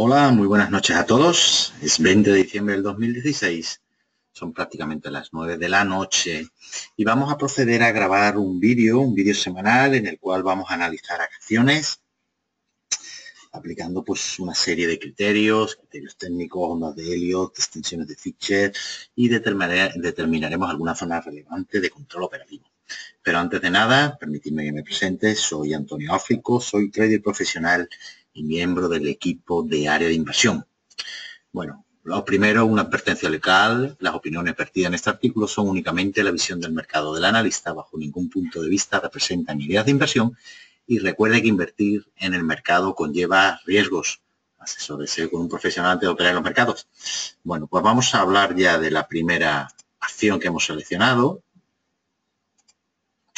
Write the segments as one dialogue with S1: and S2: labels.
S1: Hola, muy buenas noches a todos. Es 20 de diciembre del 2016. Son prácticamente las 9 de la noche y vamos a proceder a grabar un vídeo semanal en el cual vamos a analizar acciones aplicando pues una serie de criterios técnicos, ondas de Elliott, extensiones de Fischer y determinaremos alguna zona relevante de control operativo. Pero antes de nada, permitidme que me presente. Soy Antonio Áfrico, soy trader profesional y miembro del equipo de área de inversión. Bueno, lo primero, una advertencia legal. Las opiniones vertidas en este artículo son únicamente la visión del mercado del analista. Bajo ningún punto de vista representan ideas de inversión. Y recuerde que invertir en el mercado conlleva riesgos. Asesórese con un profesional antes de operar en los mercados. Bueno, pues vamos a hablar ya de la primera acción que hemos seleccionado.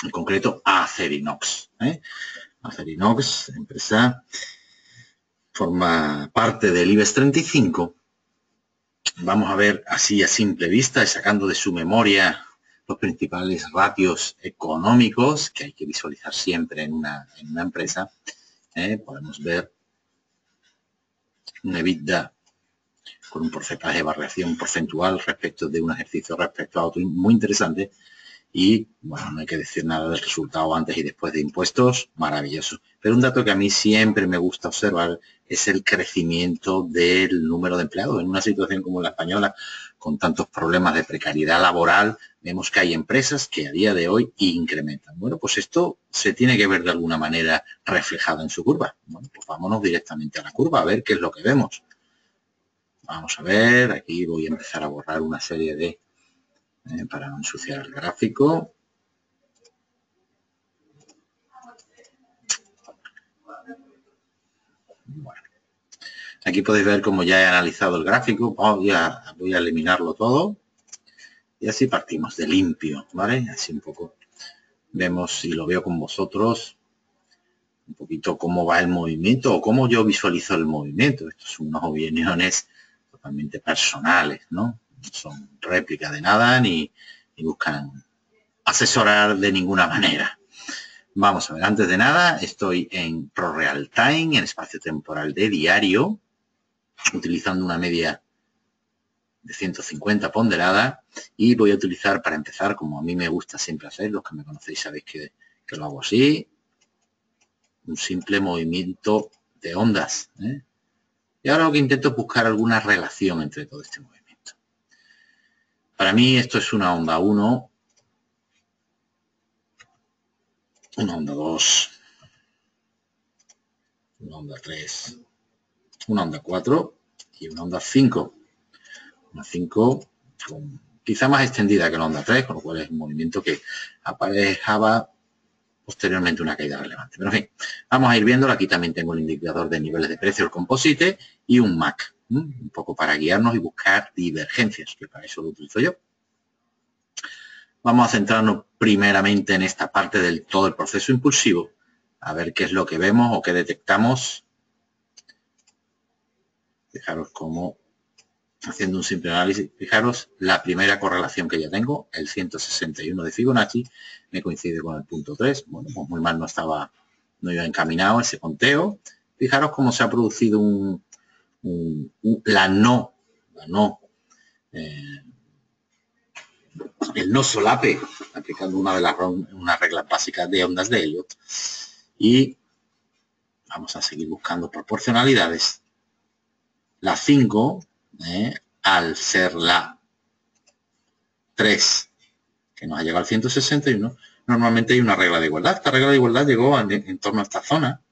S1: En concreto, Acerinox. Acerinox, empresa, forma parte del IBEX 35. Vamos a ver así a simple vista y sacando de su memoria los principales ratios económicos que hay que visualizar siempre en una empresa. Podemos ver un EBITDA con un porcentaje de variación porcentual respecto de un ejercicio respecto a otro muy interesante. Y, bueno, no hay que decir nada del resultado antes y después de impuestos, maravilloso. Pero un dato que a mí siempre me gusta observar es el crecimiento del número de empleados. En una situación como la española, con tantos problemas de precariedad laboral, vemos que hay empresas que a día de hoy incrementan. Bueno, pues esto se tiene que ver de alguna manera reflejado en su curva. Bueno, pues vámonos directamente a la curva a ver qué es lo que vemos. Vamos a ver, aquí voy a empezar a borrar una serie de para no ensuciar el gráfico. Bueno, aquí podéis ver cómo ya he analizado el gráfico. Voy a eliminarlo todo y así partimos de limpio, ¿vale? Así un poco vemos, y lo veo con vosotros, un poquito cómo va el movimiento o cómo yo visualizo el movimiento. Estos son unas opiniones totalmente personales, ¿no? No son réplica de nada ni buscan asesorar de ninguna manera. Vamos a ver, antes de nada, estoy en ProReal Time, en espacio temporal de diario, utilizando una media de 150 ponderada, y voy a utilizar, para empezar, como a mí me gusta siempre hacer, los que me conocéis sabéis que lo hago así, un simple movimiento de ondas. Y ahora lo que intento es buscar alguna relación entre todo este movimiento. Para mí esto es una onda 1, una onda 2, una onda 3, una onda 4 y una onda 5. Una 5 quizá más extendida que la onda 3, con lo cual es un movimiento que aparejaba posteriormente una caída relevante. Pero en fin, vamos a ir viéndolo. Aquí también tengo el indicador de niveles de precio, el composite, y un MAC, un poco para guiarnos y buscar divergencias, que para eso lo utilizo yo. Vamos a centrarnos primeramente en esta parte del todo el proceso impulsivo, a ver qué es lo que vemos o qué detectamos. Fijaros cómo, haciendo un simple análisis, fijaros la primera correlación que ya tengo, el 161 de Fibonacci, me coincide con el punto 3. Bueno, pues muy mal no iba encaminado ese conteo. Fijaros cómo se ha producido el no solape, aplicando unas reglas básicas de ondas de Elliott. Y vamos a seguir buscando proporcionalidades. La 5, al ser la 3, que nos ha llegado al 161, normalmente hay una regla de igualdad. Esta regla de igualdad llegó en torno a esta zona,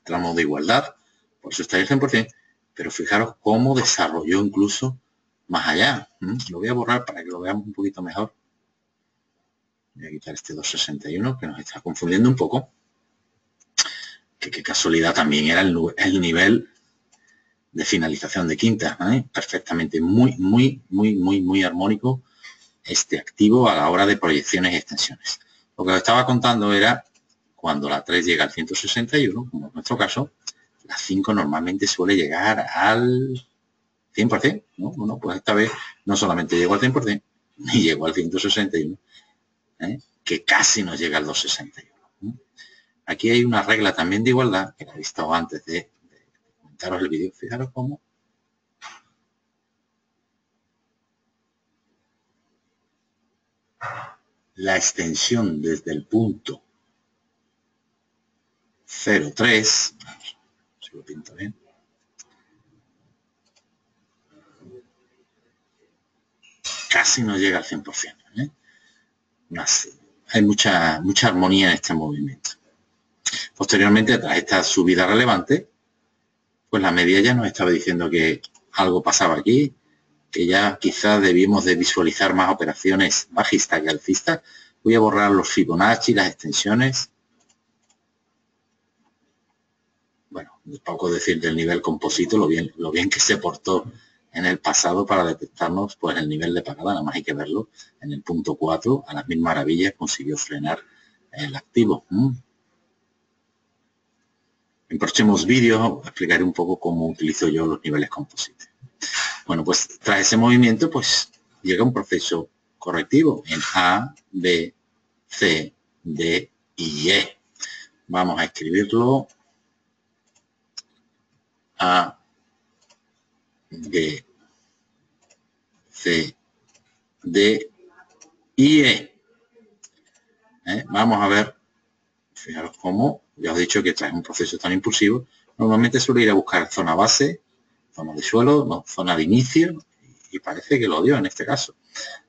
S1: tramo de igualdad, por eso está el 100%, pero fijaros cómo desarrolló incluso más allá. Lo voy a borrar para que lo veamos un poquito mejor. Voy a quitar este 261 que nos está confundiendo un poco. Que qué casualidad, también era el nivel de finalización de quinta, perfectamente, muy armónico este activo a la hora de proyecciones y extensiones. Lo que os estaba contando era cuando la 3 llega al 161, como en nuestro caso, la 5 normalmente suele llegar al 100%, ¿no? Bueno, pues esta vez no solamente llegó al 100%, ni llegó al 161, que casi nos llega al 261. Aquí hay una regla también de igualdad, que la he visto antes de comentaros el vídeo, fijaros cómo la extensión desde el punto 0,3, si lo pinto bien, casi no llega al 100%. Hay mucha armonía en este movimiento. Posteriormente, tras esta subida relevante, pues la media ya nos estaba diciendo que algo pasaba aquí, que ya quizás debíamos de visualizar más operaciones bajistas que alcistas. Voy a borrar los Fibonacci, las extensiones. Bueno, poco decir del nivel composito, lo bien que se portó en el pasado para detectarnos pues el nivel de parada, nada más hay que verlo. En el punto 4, a las mil maravillas, consiguió frenar el activo. En próximos vídeos explicaré un poco cómo utilizo yo los niveles composites. Bueno, pues tras ese movimiento, pues llega un proceso correctivo en A, B, C, D y E. Vamos a escribirlo. A, B, C, D y E. Vamos a ver, fijaros cómo, ya os he dicho que tras un proceso tan impulsivo, normalmente suele ir a buscar zona base, zona de suelo, no, zona de inicio, y parece que lo dio en este caso.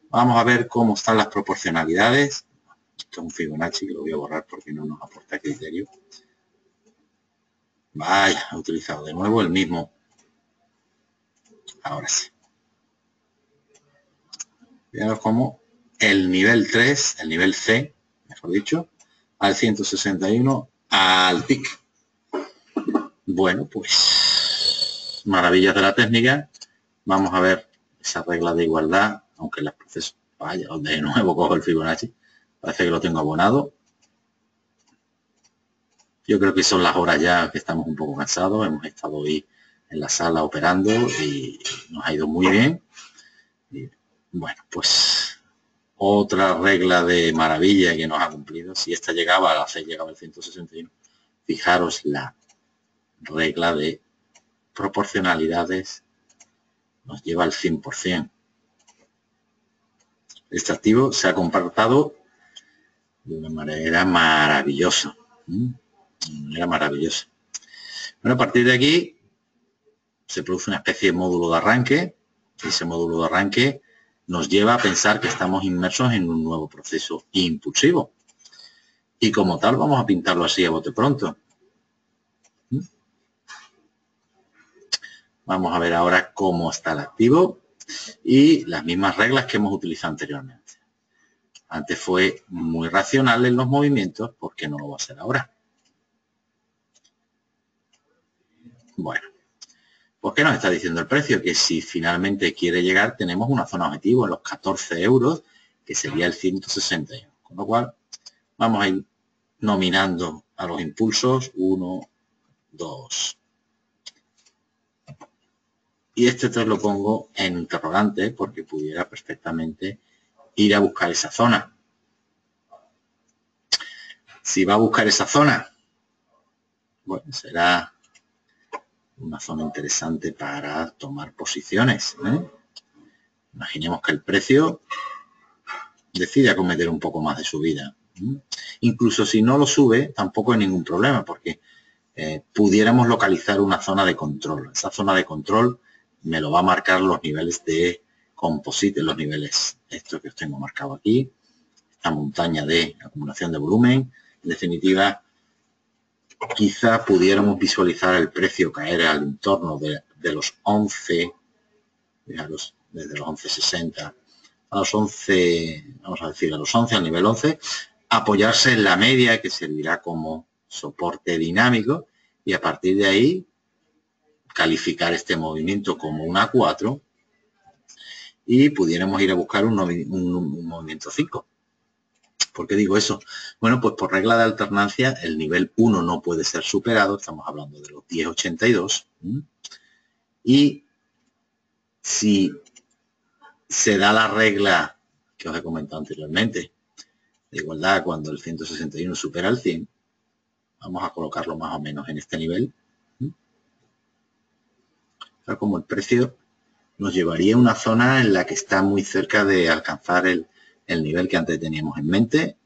S1: Vamos a ver cómo están las proporcionalidades. Esto es un Fibonacci que lo voy a borrar porque no nos aporta criterio. Vaya, he utilizado de nuevo el mismo. Ahora sí. Fijaros cómo el nivel 3, el nivel C, mejor dicho, al 161 al pic. Bueno, pues maravillas de la técnica. Vamos a ver esa regla de igualdad, aunque los procesos, vaya, de nuevo cojo el Fibonacci, parece que lo tengo abonado. Yo creo que son las horas ya que estamos un poco cansados, hemos estado hoy en la sala operando y nos ha ido muy bien. Y, bueno, pues otra regla de maravilla que nos ha cumplido. Si esta llegaba a las 6, llegaba el 161. Fijaros la regla de proporcionalidades nos lleva al 100%. Este activo se ha comportado de una manera maravillosa. Era maravillosa. Bueno, a partir de aquí se produce una especie de módulo de arranque. Ese módulo de arranque nos lleva a pensar que estamos inmersos en un nuevo proceso impulsivo. Y como tal vamos a pintarlo así a bote pronto. Vamos a ver ahora cómo está el activo y las mismas reglas que hemos utilizado anteriormente. Antes fue muy racional en los movimientos, ¿por qué no lo va a ser ahora? Bueno, ¿por qué nos está diciendo el precio? Que si finalmente quiere llegar, tenemos una zona objetivo en los 14 euros, que sería el 161. Con lo cual, vamos a ir nominando a los impulsos 1, 2. Y este 3 lo pongo en interrogante porque pudiera perfectamente ir a buscar esa zona. Si va a buscar esa zona, bueno, será una zona interesante para tomar posiciones. Imaginemos que el precio decide acometer un poco más de subida. Incluso si no lo sube, tampoco hay ningún problema porque pudiéramos localizar una zona de control. Esa zona de control me lo va a marcar los niveles de composite, los niveles estos que os tengo marcado aquí, esta montaña de acumulación de volumen. En definitiva, quizá pudiéramos visualizar el precio caer al entorno de los 11, fijaros, desde los 11.60 a los 11, vamos a decir a los 11, al nivel 11, apoyarse en la media que servirá como soporte dinámico y a partir de ahí calificar este movimiento como un A4 y pudiéramos ir a buscar un movimiento 5. ¿Por qué digo eso? Bueno, pues por regla de alternancia el nivel 1 no puede ser superado, estamos hablando de los 10.82 y si se da la regla que os he comentado anteriormente de igualdad cuando el 161 supera el 100, vamos a colocarlo más o menos en este nivel. Pero como el precio nos llevaría a una zona en la que está muy cerca de alcanzar el nivel que antes teníamos en mente.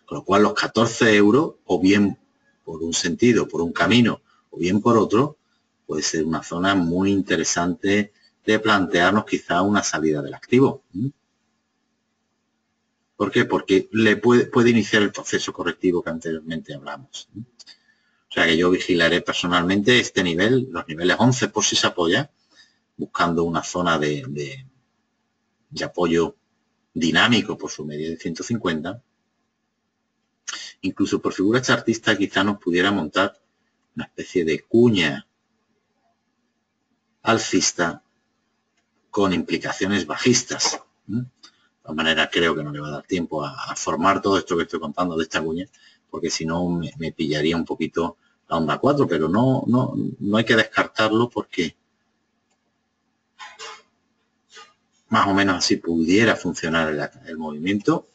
S1: Con lo cual los 14 euros, o bien por un sentido, por un camino, o bien por otro, puede ser una zona muy interesante de plantearnos quizá una salida del activo. ¿Por qué? Porque le puede iniciar el proceso correctivo que anteriormente hablamos. O sea que yo vigilaré personalmente este nivel, los niveles 11 por si se apoya, buscando una zona de apoyo dinámico por su media de 150. Incluso por figura chartista quizá nos pudiera montar una especie de cuña alcista con implicaciones bajistas. De todas maneras creo que no le va a dar tiempo a formar todo esto que estoy contando de esta cuña, porque si no me pillaría un poquito la onda 4, pero no hay que descartarlo porque más o menos así pudiera funcionar el movimiento.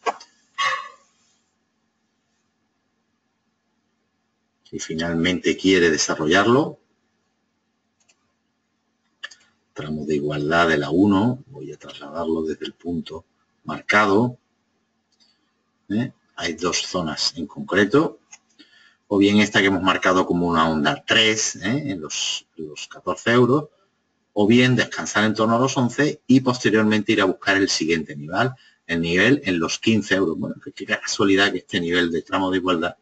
S1: Si finalmente quiere desarrollarlo. Tramo de igualdad de la 1, voy a trasladarlo desde el punto marcado. Hay dos zonas en concreto, o bien esta que hemos marcado como una onda 3 en los 14 euros, o bien descansar en torno a los 11 y posteriormente ir a buscar el siguiente nivel, el nivel en los 15 euros. Bueno, qué casualidad que este nivel de tramo de igualdad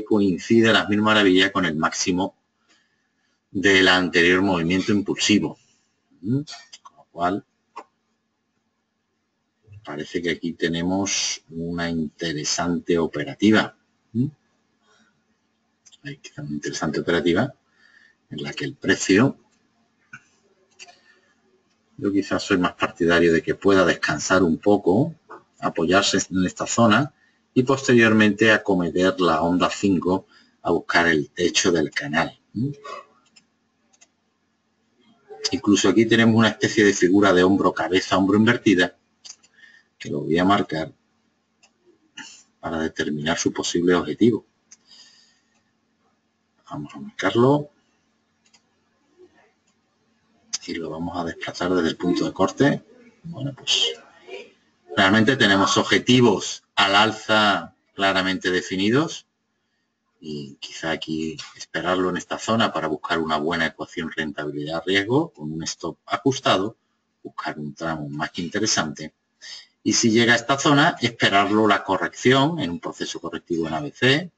S1: coincide a las mil maravillas con el máximo del anterior movimiento impulsivo. Con lo cual parece que aquí tenemos una interesante operativa. Hay quizá una interesante operativa en la que el precio, yo quizás soy más partidario de que pueda descansar un poco, apoyarse en esta zona y posteriormente acometer la onda 5 a buscar el techo del canal. Incluso aquí tenemos una especie de figura de hombro, cabeza, hombro invertida, que lo voy a marcar para determinar su posible objetivo. Vamos a marcarlo y lo vamos a desplazar desde el punto de corte. Bueno, pues realmente tenemos objetivos al alza claramente definidos y quizá aquí esperarlo en esta zona para buscar una buena ecuación rentabilidad-riesgo con un stop ajustado, buscar un tramo más que interesante. Y si llega a esta zona, esperarlo la corrección en un proceso correctivo en ABC.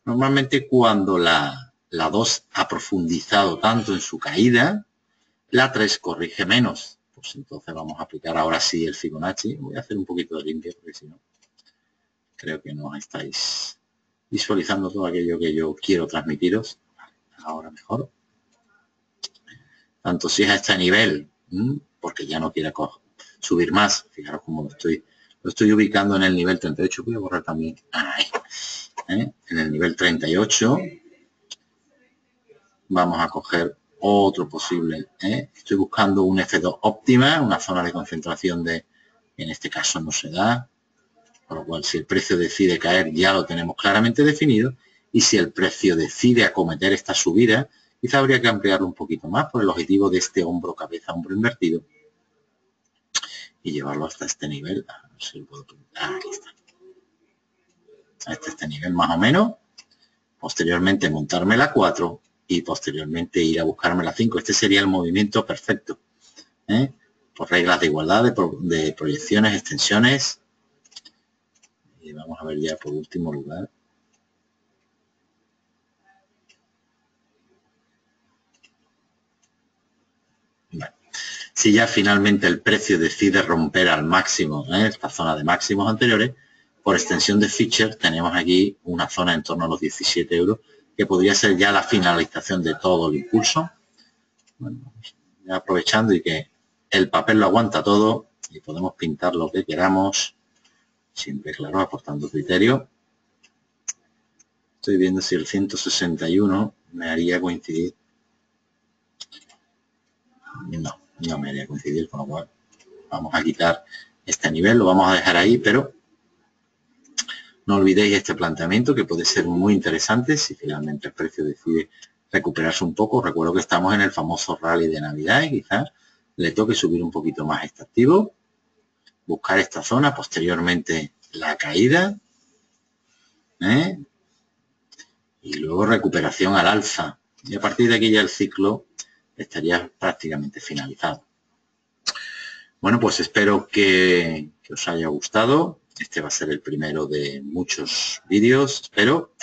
S1: Normalmente cuando la 2 ha profundizado tanto en su caída, la 3 corrige menos. Pues entonces vamos a aplicar ahora sí el Fibonacci. Voy a hacer un poquito de limpia porque si no, creo que no estáis visualizando todo aquello que yo quiero transmitiros. Ahora mejor. Tanto si es a este nivel, porque ya no quiere subir más. Fijaros cómo lo estoy ubicando en el nivel 38. Voy a borrar también. Ahí. En el nivel 38. Vamos a coger otro posible. Estoy buscando un F2 óptima, una zona de concentración en este caso no se da. Con lo cual, si el precio decide caer, ya lo tenemos claramente definido. Y si el precio decide acometer esta subida, quizá habría que ampliarlo un poquito más por el objetivo de este hombro, cabeza, hombro invertido. Y llevarlo hasta este nivel. A ver si lo puedo pintar. Aquí está. Hasta este nivel más o menos. Posteriormente montarme la 4 y posteriormente ir a buscarme la 5. Este sería el movimiento perfecto. Por reglas de igualdad, de proyecciones, extensiones. Y vamos a ver ya por último lugar. Bueno, si ya finalmente el precio decide romper al máximo esta zona de máximos anteriores, por extensión de Fischer tenemos aquí una zona en torno a los 17 euros, que podría ser ya la finalización de todo el impulso. Bueno, ya aprovechando y que el papel lo aguanta todo y podemos pintar lo que queramos, siempre, claro, aportando criterio. Estoy viendo si el 161 me haría coincidir. No me haría coincidir, con lo cual vamos a quitar este nivel, lo vamos a dejar ahí, pero no olvidéis este planteamiento que puede ser muy interesante si finalmente el precio decide recuperarse un poco. Recuerdo que estamos en el famoso rally de Navidad y quizás le toque subir un poquito más este activo, buscar esta zona, posteriormente la caída, y luego recuperación al alza. Y a partir de aquí ya el ciclo estaría prácticamente finalizado. Bueno, pues espero que os haya gustado. Este va a ser el primero de muchos vídeos, espero.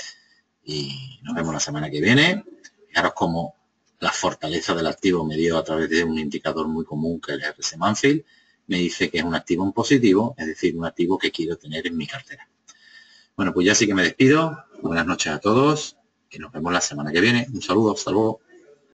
S1: Y nos vemos la semana que viene. Fijaros cómo la fortaleza del activo me dio a través de un indicador muy común que es el RS Manfield. Me dice que es un activo en positivo, es decir, un activo que quiero tener en mi cartera. Bueno, pues ya sí que me despido. Buenas noches a todos y nos vemos la semana que viene. Un saludo, hasta luego.